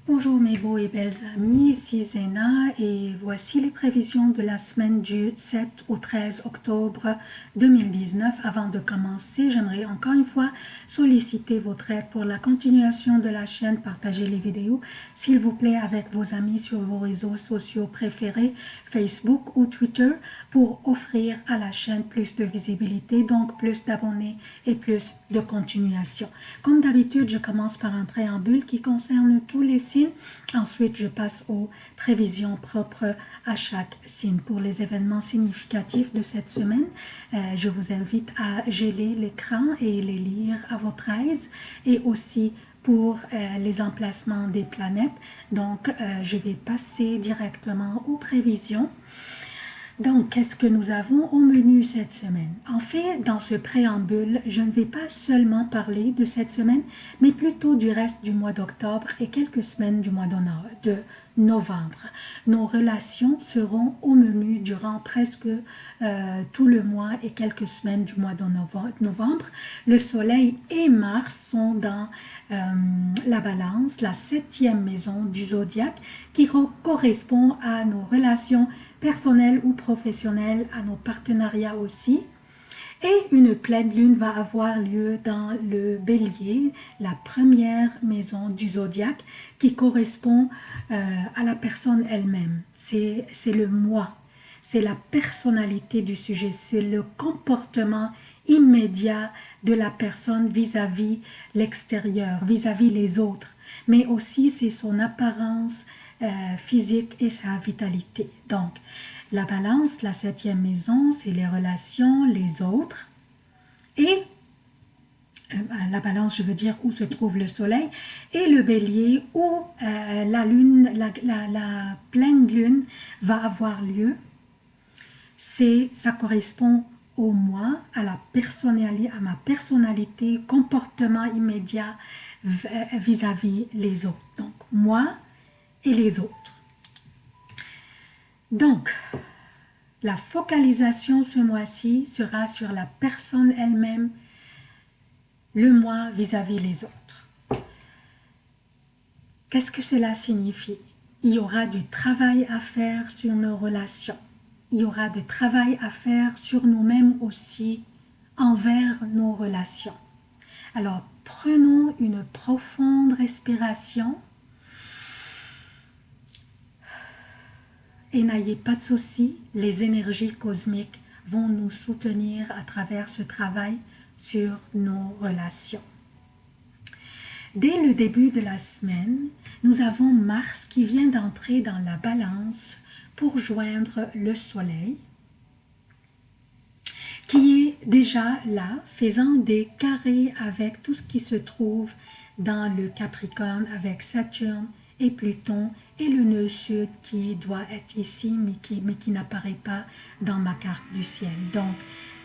Bonjour mes beaux et belles amis, ici Zena et voici les prévisions de la semaine du 7 au 13 octobre 2019. Avant de commencer, j'aimerais encore une fois solliciter votre aide pour la continuation de la chaîne. Partagez les vidéos, s'il vous plaît, avec vos amis sur vos réseaux sociaux préférés, Facebook ou Twitter, pour offrir à la chaîne plus de visibilité, donc plus d'abonnés et plus de continuation. Comme d'habitude, je commence par un préambule qui concerne tous les signes. Ensuite, je passe aux prévisions propres à chaque signe. Pour les événements significatifs de cette semaine, je vous invite à geler l'écran et les lire à votre aise, et aussi pour les emplacements des planètes. Donc, je vais passer directement aux prévisions. Donc, qu'est-ce que nous avons au menu cette semaine? En fait, dans ce préambule, je ne vais pas seulement parler de cette semaine, mais plutôt du reste du mois d'octobre et quelques semaines du mois de novembre. Nos relations seront au menu durant presque tout le mois et quelques semaines du mois de novembre. Le Soleil et Mars sont dans la Balance, la 7e maison du zodiaque, qui correspond à nos relations personnelles ou professionnelles, à nos partenariats aussi. Et une pleine lune va avoir lieu dans le Bélier, la première maison du zodiaque, qui correspond à la personne elle-même. C'est le moi, c'est la personnalité du sujet, c'est le comportement immédiat de la personne vis-à-vis l'extérieur, vis-à-vis les autres, mais aussi c'est son apparence physique et sa vitalité. Donc, la Balance, la 7e maison, c'est les relations, les autres. Et la Balance, je veux dire où se trouve le Soleil. Et le Bélier, où la lune, la pleine lune va avoir lieu. Ça correspond au moi, à ma personnalité, comportement immédiat vis-à-vis les autres. Donc, moi et les autres. Donc, la focalisation ce mois-ci sera sur la personne elle-même, le moi vis-à-vis les autres. Qu'est-ce que cela signifie? Il y aura du travail à faire sur nos relations. Il y aura du travail à faire sur nous-mêmes aussi, envers nos relations. Alors, prenons une profonde respiration. Et n'ayez pas de soucis, les énergies cosmiques vont nous soutenir à travers ce travail sur nos relations. Dès le début de la semaine, nous avons Mars qui vient d'entrer dans la Balance pour joindre le Soleil, qui est déjà là, faisant des carrés avec tout ce qui se trouve dans le Capricorne, avec Saturne et Pluton, et le nœud sud qui doit être ici, mais qui n'apparaît pas dans ma carte du ciel. Donc,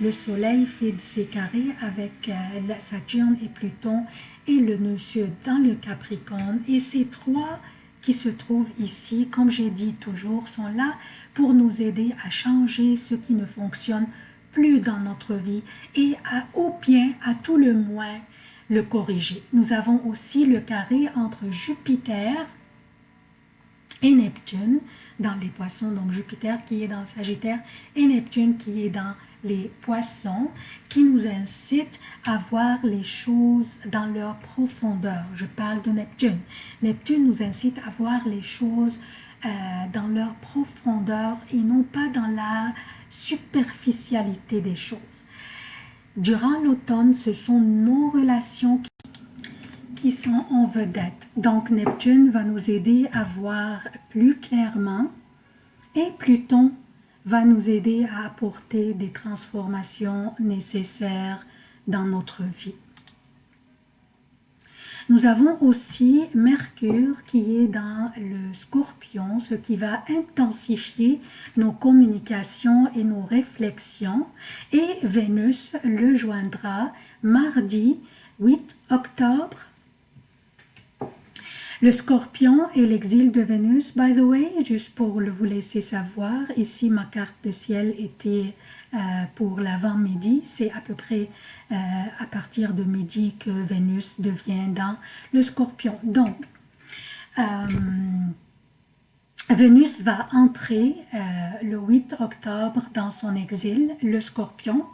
le Soleil fait ses carrés avec Saturne et Pluton, et le nœud sud dans le Capricorne. Et ces trois qui se trouvent ici, comme j'ai dit toujours, sont là pour nous aider à changer ce qui ne fonctionne plus dans notre vie et au bien, à tout le moins, le corriger. Nous avons aussi le carré entre Jupiter et Neptune dans les poissons, donc Jupiter qui est dans le Sagittaire et Neptune qui est dans les poissons, qui nous incite à voir les choses dans leur profondeur. Je parle de Neptune. Neptune nous incite à voir les choses dans leur profondeur et non pas dans la superficialité des choses. Durant l'automne, ce sont nos relations qui sont en vedette. Donc, Neptune va nous aider à voir plus clairement et Pluton va nous aider à apporter des transformations nécessaires dans notre vie. Nous avons aussi Mercure qui est dans le Scorpion, ce qui va intensifier nos communications et nos réflexions. Et Vénus le joindra mardi 8 octobre. Le Scorpion est l'exil de Vénus, by the way, juste pour vous laisser savoir. Ici, ma carte de ciel était pour l'avant-midi. C'est à peu près à partir de midi que Vénus devient dans le Scorpion. Donc, Vénus va entrer le 8 octobre dans son exil, le Scorpion.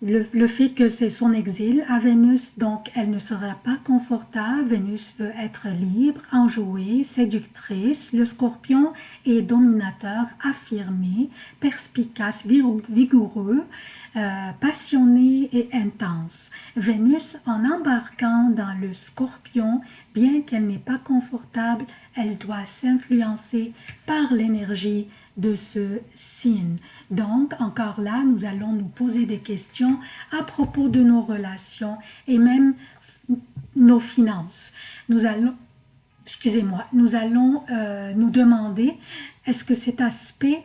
Le fait que c'est son exil à Vénus, donc elle ne sera pas confortable. Vénus veut être libre, enjouée, séductrice. Le Scorpion est dominateur, affirmé, perspicace, vigoureux, passionné et intense. Vénus, en embarquant dans le Scorpion, bien qu'elle n'est pas confortable, elle doit s'influencer par l'énergie de ce signe. Donc, encore là, nous allons nous poser des questions à propos de nos relations et même nos finances. Nous allons, nous allons nous demander, est-ce que cet aspect,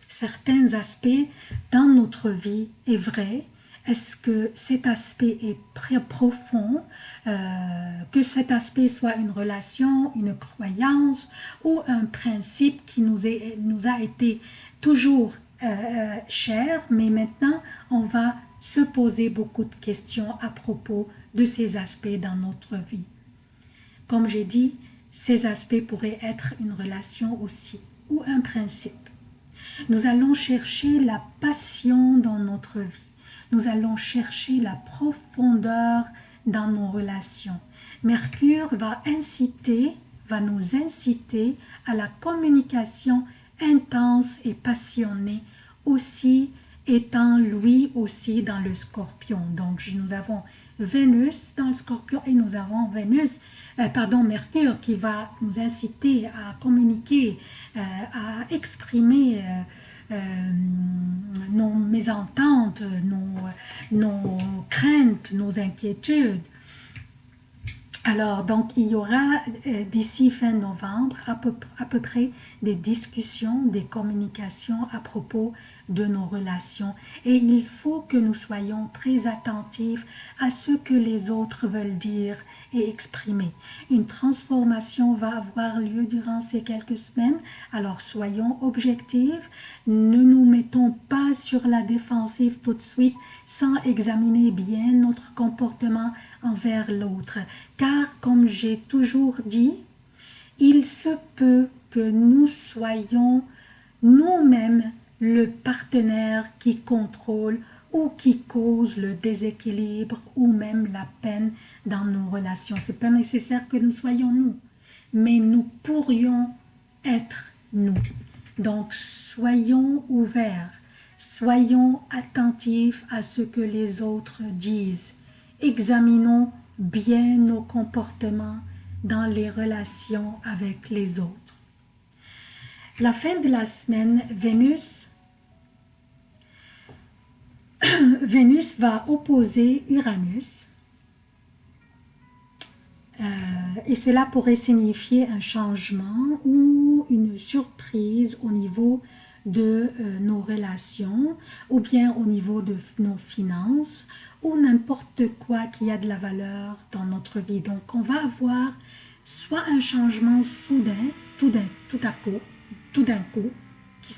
certains aspects dans notre vie est vrai? Est-ce que cet aspect est très profond, que cet aspect soit une relation, une croyance ou un principe qui nous a été toujours cher, mais maintenant on va se poser beaucoup de questions à propos de ces aspects dans notre vie. Comme j'ai dit, ces aspects pourraient être une relation aussi ou un principe. Nous allons chercher la passion dans notre vie. Nous allons chercher la profondeur dans nos relations. Mercure va nous inciter à la communication intense et passionnée, aussi étant lui aussi dans le Scorpion. Donc nous avons Vénus dans le Scorpion et nous avons Mercure qui va nous inciter à communiquer, à exprimer nos mésententes, nos craintes, nos inquiétudes. Alors, donc, il y aura d'ici fin novembre à peu près des discussions, des communications à propos de nos relations. Et il faut que nous soyons très attentifs à ce que les autres veulent dire et exprimer. Une transformation va avoir lieu durant ces quelques semaines. Alors, soyons objectifs. Ne nous mettons pas sur la défensive tout de suite sans examiner bien notre comportement envers l'autre. Car, comme j'ai toujours dit, il se peut que nous soyons nous-mêmes le partenaire qui contrôle ou qui cause le déséquilibre ou même la peine dans nos relations. Ce n'est pas nécessaire que nous soyons nous, mais nous pourrions être nous. Donc, soyons ouverts, soyons attentifs à ce que les autres disent. Examinons bien nos comportements dans les relations avec les autres. La fin de la semaine, Vénus va opposer Uranus et cela pourrait signifier un changement ou une surprise au niveau de nos relations ou bien au niveau de nos finances ou n'importe quoi qui a de la valeur dans notre vie. Donc on va avoir soit un changement soudain, tout d'un coup, qui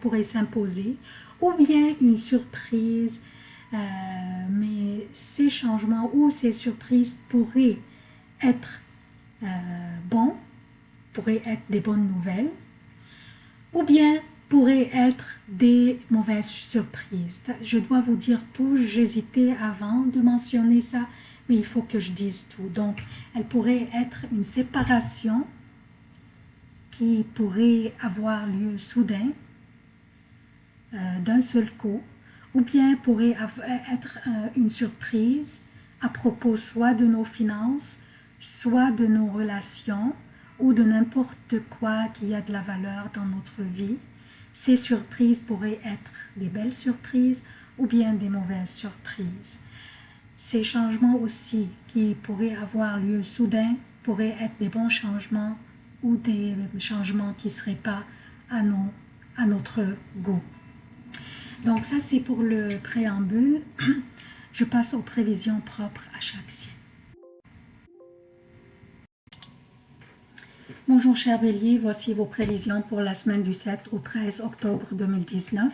pourrait s'imposer, ou bien une surprise, mais ces changements ou ces surprises pourraient être bons, pourraient être des bonnes nouvelles, ou bien pourraient être des mauvaises surprises. Je dois vous dire tout, j'hésitais avant de mentionner ça, mais il faut que je dise tout. Donc, elle pourrait être une séparation qui pourrait avoir lieu soudain, d'un seul coup, ou bien pourrait être une surprise à propos soit de nos finances, soit de nos relations, ou de n'importe quoi qui a de la valeur dans notre vie. Ces surprises pourraient être des belles surprises ou bien des mauvaises surprises. Ces changements aussi qui pourraient avoir lieu soudain pourraient être des bons changements ou des changements qui ne seraient pas à notre goût. Donc ça c'est pour le préambule. Je passe aux prévisions propres à chaque signe. Bonjour chers béliers, voici vos prévisions pour la semaine du 7 au 13 octobre 2019.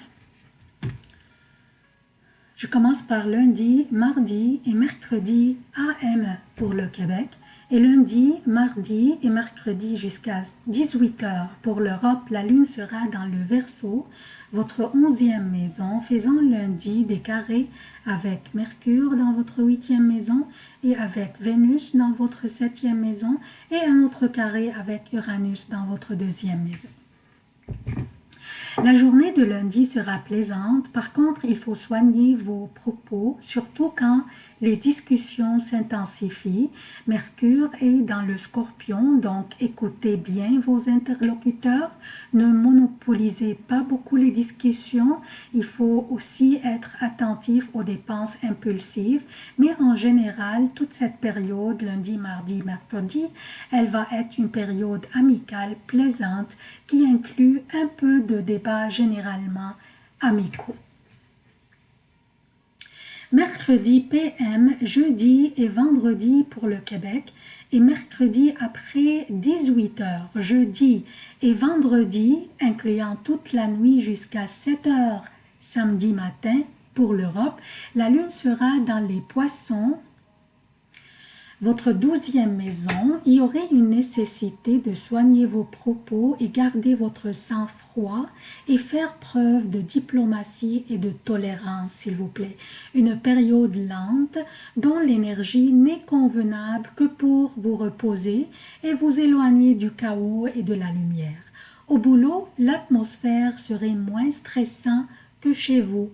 Je commence par lundi, mardi et mercredi AM pour le Québec Et lundi, mardi et mercredi jusqu'à 18 heures pour l'Europe, la lune sera dans le Verseau, votre 11e maison, faisant lundi des carrés avec Mercure dans votre 8e maison et avec Vénus dans votre 7e maison et un autre carré avec Uranus dans votre 2e maison. La journée de lundi sera plaisante, par contre il faut soigner vos propos, surtout quand les discussions s'intensifient. Mercure est dans le Scorpion, donc écoutez bien vos interlocuteurs, ne monopolisez pas beaucoup les discussions, il faut aussi être attentif aux dépenses impulsives, mais en général, toute cette période, lundi, mardi, mercredi, elle va être une période amicale, plaisante, qui inclut un peu de débats généralement amicaux. Mercredi PM, jeudi et vendredi pour le Québec et mercredi après 18 heures, jeudi et vendredi, incluant toute la nuit jusqu'à 7 heures samedi matin pour l'Europe, la lune sera dans les Poissons. Votre 12e maison, il y aurait une nécessité de soigner vos propos et garder votre sang-froid et faire preuve de diplomatie et de tolérance, s'il vous plaît. Une période lente dont l'énergie n'est convenable que pour vous reposer et vous éloigner du chaos et de la lumière. Au boulot, l'atmosphère serait moins stressante que chez vous,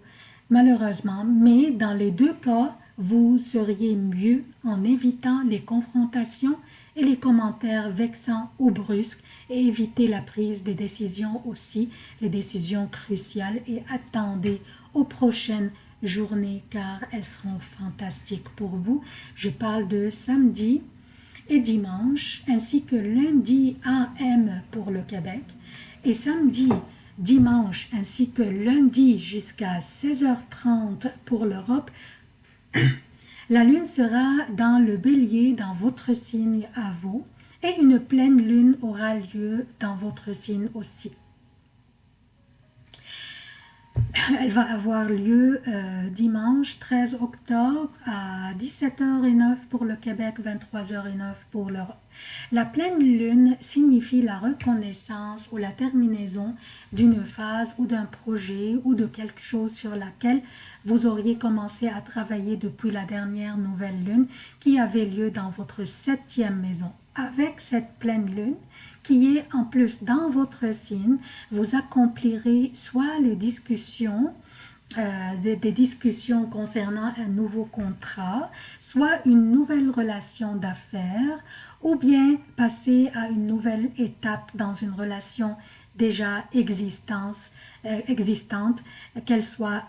malheureusement, mais dans les deux cas, vous seriez mieux en évitant les confrontations et les commentaires vexants ou brusques et éviter la prise des décisions aussi, les décisions cruciales et attendez aux prochaines journées car elles seront fantastiques pour vous. Je parle de samedi et dimanche ainsi que lundi AM pour le Québec et samedi, dimanche ainsi que lundi jusqu'à 16h30 pour l'Europe. La lune sera dans le bélier dans votre signe à vous et une pleine lune aura lieu dans votre signe aussi. Elle va avoir lieu dimanche 13 octobre à 17h09 pour le Québec, 23h09 pour l'Europe. La pleine lune signifie la reconnaissance ou la terminaison d'une phase ou d'un projet ou de quelque chose sur laquelle vous auriez commencé à travailler depuis la dernière nouvelle lune qui avait lieu dans votre 7e maison. Avec cette pleine lune, qui est en plus dans votre signe, vous accomplirez soit les discussions, des discussions concernant un nouveau contrat, soit une nouvelle relation d'affaires, ou bien passer à une nouvelle étape dans une relation déjà existante, qu'elle soit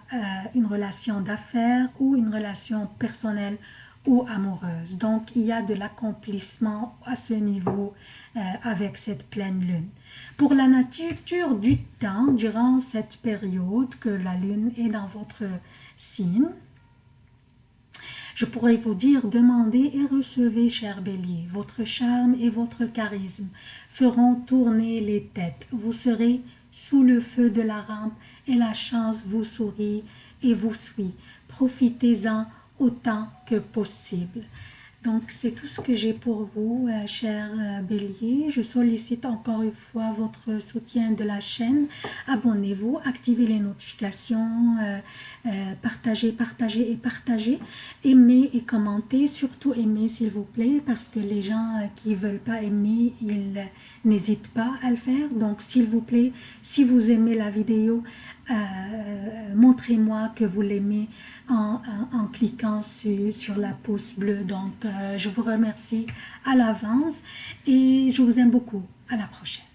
une relation d'affaires ou une relation personnelle ou amoureuse. Donc, il y a de l'accomplissement à ce niveau avec cette pleine lune. Pour la nature du temps, durant cette période que la lune est dans votre signe, je pourrais vous dire, demandez et recevez, cher bélier. Votre charme et votre charisme feront tourner les têtes. Vous serez sous le feu de la rampe et la chance vous sourit et vous suit. Profitez-en autant que possible. Donc, c'est tout ce que j'ai pour vous, chers béliers. Je sollicite encore une fois votre soutien de la chaîne. Abonnez-vous, activez les notifications, partagez, partagez et partagez. Aimez et commentez, surtout aimez s'il vous plaît, parce que les gens qui ne veulent pas aimer, ils n'hésitent pas à le faire. Donc, s'il vous plaît, si vous aimez la vidéo, montrez-moi que vous l'aimez en cliquant sur la pouce bleue. Donc, je vous remercie à l'avance et je vous aime beaucoup. À la prochaine.